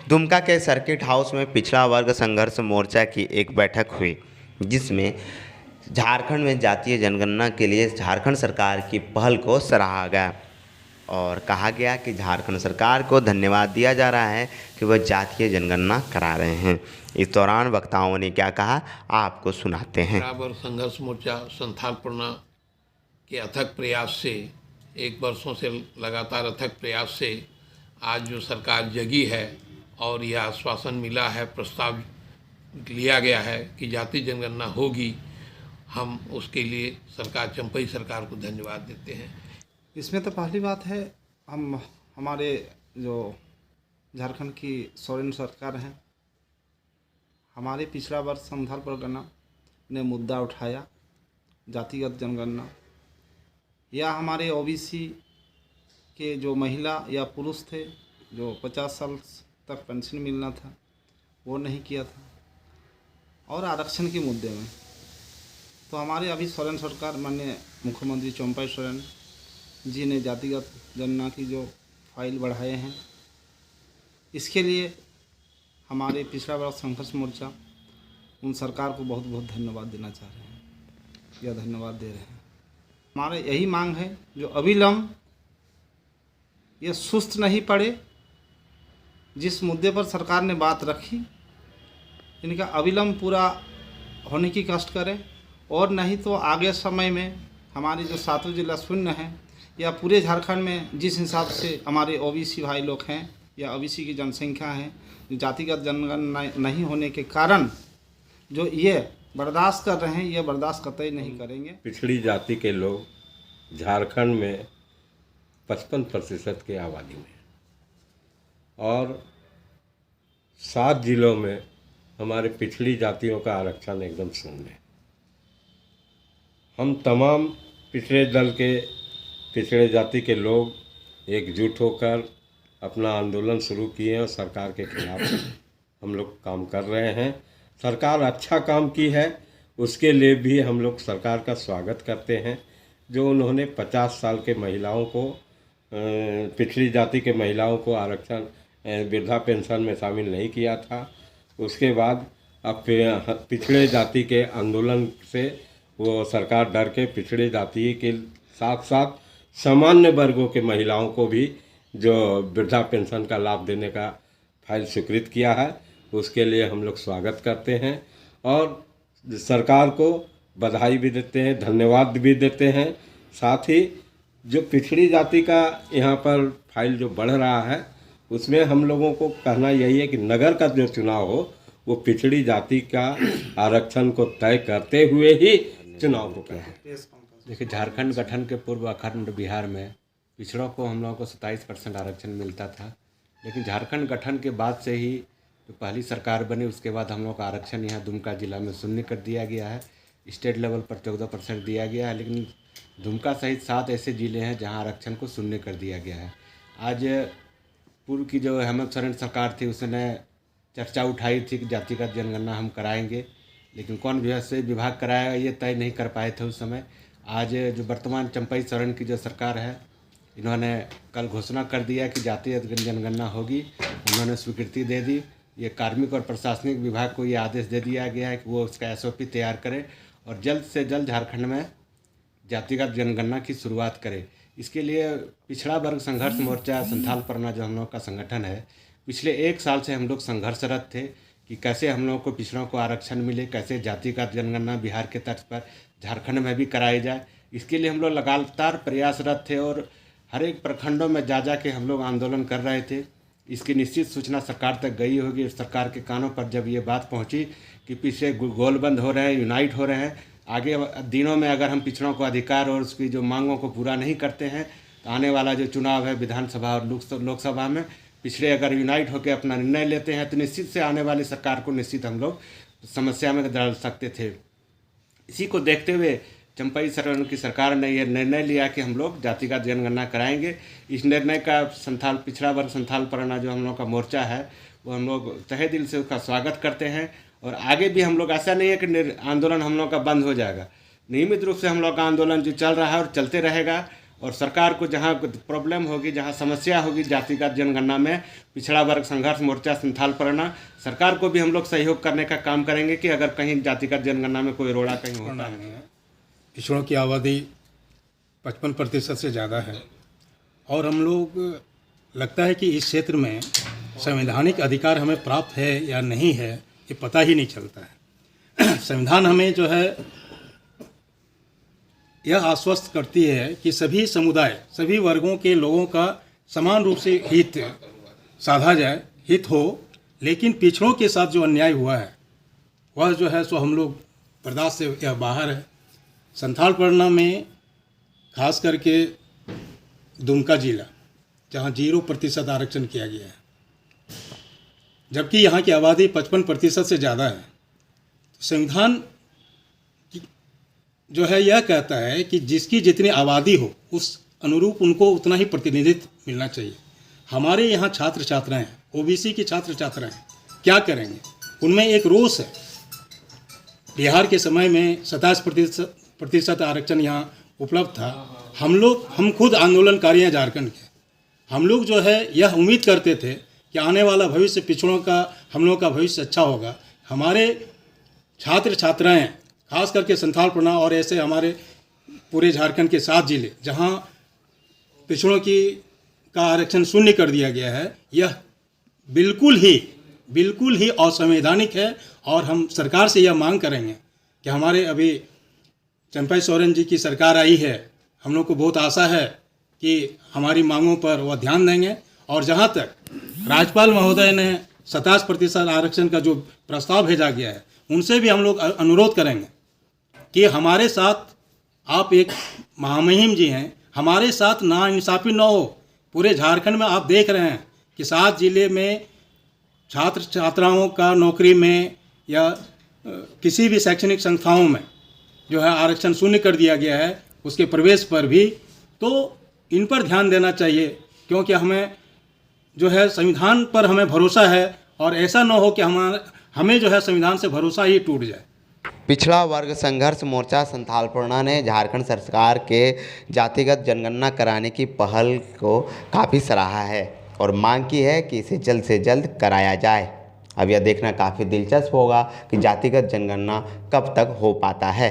दुमका के circuit house में पिछड़ा वर्ग संघर्ष मोर्चा की एक बैठक हुई, जिसमें झारखंड में जातीय जनगणना के लिए झारखंड सरकार की पहल को सराहा गया और कहा गया कि झारखंड सरकार को धन्यवाद दिया जा रहा है कि वह जातीय जनगणना करा रहे हैं। इस दौरान वक्ताओं ने क्या कहा, आपको सुनाते हैं। बराबर संघर्ष मोर्चा संथाल परगना के अथक प्रयास से, एक वर्षों से लगातार अथक प्रयास से आज जो सरकार जगी है और यह आश्वासन मिला है, प्रस्ताव लिया गया है कि जातीय जनगणना होगी, हम उसके लिए सरकार, चंपई सरकार को धन्यवाद देते हैं। इसमें तो पहली बात है, हमारे जो झारखंड की सोरेन सरकार है, हमारे पिछड़ा वर्ग संथाल परगना ने मुद्दा उठाया जातिगत जनगणना, या हमारे ओबीसी के जो महिला या पुरुष थे जो 50 साल तक पेंशन मिलना था वो नहीं किया था, और आरक्षण के मुद्दे में तो हमारे अभी सोरेन सरकार माननीय मुख्यमंत्री चंपई सोरेन जी ने जातिगत जनगणना की जो फाइल बढ़ाए हैं, इसके लिए हमारे पिछड़ा वर्ग संघर्ष मोर्चा उन सरकार को बहुत बहुत धन्यवाद देना चाह रहे हैं, या धन्यवाद दे रहे हैं। हमारे यही मांग है जो अविलंब ये सुस्त नहीं पड़े, जिस मुद्दे पर सरकार ने बात रखी इनका अविलंब पूरा होने की कष्ट करें, और नहीं तो आगे समय में हमारी जो 7 जिला शून्य हैं या पूरे झारखंड में जिस हिसाब से हमारे ओबीसी भाई लोग हैं या ओबीसी की जनसंख्या है, जातिगत जनगणना नहीं होने के कारण जो ये बर्दाश्त कर रहे हैं, ये बर्दाश्त कतई नहीं करेंगे। पिछड़ी जाति के लोग झारखंड में 55% की आबादी में, और 7 जिलों में हमारे पिछड़ी जातियों का आरक्षण एकदम शून्य है। हम तमाम पिछड़े जाति के लोग एकजुट होकर अपना आंदोलन शुरू किए और सरकार के खिलाफ हम लोग काम कर रहे हैं। सरकार अच्छा काम की है, उसके लिए भी हम लोग सरकार का स्वागत करते हैं। जो उन्होंने 50 साल के महिलाओं को, पिछड़ी जाति के महिलाओं को आरक्षण वृद्धा पेंशन में शामिल नहीं किया था, उसके बाद अब पिछड़े जाति के आंदोलन से वो सरकार डर के पिछड़े जाति के साथ साथ सामान्य वर्गों के महिलाओं को भी जो वृद्धा पेंशन का लाभ देने का फाइल स्वीकृत किया है, उसके लिए हम लोग स्वागत करते हैं और सरकार को बधाई भी देते हैं, धन्यवाद भी देते हैं। साथ ही जो पिछड़ी जाति का यहाँ पर फाइल जो बढ़ रहा है, उसमें हम लोगों को कहना यही है कि नगर का जो चुनाव हो वो पिछड़ी जाति का आरक्षण को तय करते हुए ही चुनाव को करें। देखिए, झारखंड गठन के पूर्व अखंड बिहार में पिछड़ों को हम लोगों को 27% आरक्षण मिलता था, लेकिन झारखंड गठन के बाद से ही जो पहली सरकार बनी उसके बाद हम लोग का आरक्षण यहाँ दुमका जिला में शून्य कर दिया गया है। स्टेट लेवल पर 14% दिया गया है, लेकिन दुमका सहित 7 ऐसे ज़िले हैं जहाँ आरक्षण को शून्य कर दिया गया है। आज पूर्व की जो हेमंत सोरेन सरकार थी उसने चर्चा उठाई थी कि जातिगत जनगणना हम कराएंगे, लेकिन कौन विभाग कराया ये तय नहीं कर पाए थे उस समय। आज जो वर्तमान चंपई सोरेन की जो सरकार है, इन्होंने कल घोषणा कर दिया कि जातीय जनगणना होगी, उन्होंने स्वीकृति दे दी। ये कार्मिक और प्रशासनिक विभाग को ये आदेश दे दिया गया है कि वो उसका SOP तैयार करे और जल्द से जल्द झारखंड में जातिगत जनगणना की शुरुआत करे। इसके लिए पिछड़ा वर्ग संघर्ष मोर्चा संथाल परगना जो हम लोग का संगठन है, पिछले 1 साल से हम लोग संघर्षरत थे कि कैसे हम लोगों को पिछड़ों को आरक्षण मिले, कैसे जातिगत जनगणना बिहार के तर्ज पर झारखंड में भी कराई जाए। इसके लिए हम लोग लगातार प्रयासरत थे और हर एक प्रखंडों में जा के हम लोग आंदोलन कर रहे थे। इसकी निश्चित सूचना सरकार तक गई होगी। सरकार के कानों पर जब ये बात पहुंची कि पीछे गोलबंद हो रहे हैं, यूनाइट हो रहे हैं, आगे दिनों में अगर हम पिछड़ों को अधिकार और उसकी जो मांगों को पूरा नहीं करते हैं तो आने वाला जो चुनाव है विधानसभा और लोकसभा में पिछड़े अगर यूनाइट होकर अपना निर्णय लेते हैं तो निश्चित से आने वाली सरकार को निश्चित हम लोग समस्या में डाल सकते थे। इसी को देखते हुए चंपई सोरेन की सरकार ने यह निर्णय लिया कि हम लोग जातिगत जनगणना कराएंगे। इस निर्णय का पिछड़ा वर्ग संथाल परगना जो हम लोग का मोर्चा है वो हम लोग तहे दिल से उसका स्वागत करते हैं और आगे भी हम लोग, ऐसा नहीं है कि आंदोलन हम लोग का बंद हो जाएगा, नियमित रूप से हम लोग का आंदोलन जो चल रहा है और चलते रहेगा और सरकार को जहाँ प्रॉब्लम होगी, जहाँ समस्या होगी जातिगत जनगणना में, पिछड़ा वर्ग संघर्ष मोर्चा संथाल परगना सरकार को भी हम लोग सहयोग करने का काम करेंगे कि अगर कहीं जातिगत जनगणना में कोई रोड़ा कहीं होता है। पिछड़ों की आबादी 55% से ज़्यादा है और हम लोग लगता है कि इस क्षेत्र में संवैधानिक अधिकार हमें प्राप्त है या नहीं है ये पता ही नहीं चलता है। संविधान हमें जो है यह आश्वस्त करती है कि सभी समुदाय, सभी वर्गों के लोगों का समान रूप से हित साधा जाए, हित हो, लेकिन पिछड़ों के साथ जो अन्याय हुआ है वह जो है सो हम लोग बर्दाश्त से यह बाहर है। संथाल परगना में खास करके दुमका जिला जहाँ 0% आरक्षण किया गया है, जबकि यहाँ की आबादी 55% से ज़्यादा है। तो संविधान जो है यह कहता है कि जिसकी जितनी आबादी हो उस अनुरूप उनको उतना ही प्रतिनिधित्व मिलना चाहिए। हमारे यहाँ छात्र छात्राएँ, ओबीसी के छात्र छात्राएँ क्या करेंगे? उनमें एक रोष है। बिहार के समय में 27% आरक्षण यहाँ उपलब्ध था। हम खुद आंदोलनकारी हैं झारखंड के। हम लोग जो है यह उम्मीद करते थे कि आने वाला भविष्य पिछड़ों का, हम लोगों का भविष्य अच्छा होगा। हमारे छात्र छात्राएँ खास करके संथाल परगना और ऐसे हमारे पूरे झारखंड के 7 जिले जहां पिछड़ों का आरक्षण शून्य कर दिया गया है, यह बिल्कुल ही असंवैधानिक है। और हम सरकार से यह मांग करेंगे कि हमारे अभी चंपई सोरेन जी की सरकार आई है, हम लोग को बहुत आशा है कि हमारी मांगों पर वह ध्यान देंगे। और जहां तक राज्यपाल महोदय ने 27% आरक्षण का जो प्रस्ताव भेजा गया है, उनसे भी हम लोग अनुरोध करेंगे कि हमारे साथ आप एक महामहिम जी हैं, हमारे साथ नाइंसाफ़ी न हो। पूरे झारखंड में आप देख रहे हैं कि 7 जिले में छात्र छात्राओं का नौकरी में या किसी भी शैक्षणिक संस्थाओं में जो है आरक्षण शून्य कर दिया गया है, उसके प्रवेश पर भी। तो इन पर ध्यान देना चाहिए, क्योंकि हमें जो है संविधान पर हमें भरोसा है और ऐसा न हो कि हमें जो है संविधान से भरोसा ही टूट जाए। पिछड़ा वर्ग संघर्ष मोर्चा संथाल परगना ने झारखंड सरकार के जातिगत जनगणना कराने की पहल को काफ़ी सराहा है और मांग की है कि इसे जल्द से जल्द कराया जाए। अब यह देखना काफ़ी दिलचस्प होगा कि जातिगत जनगणना कब तक हो पाता है।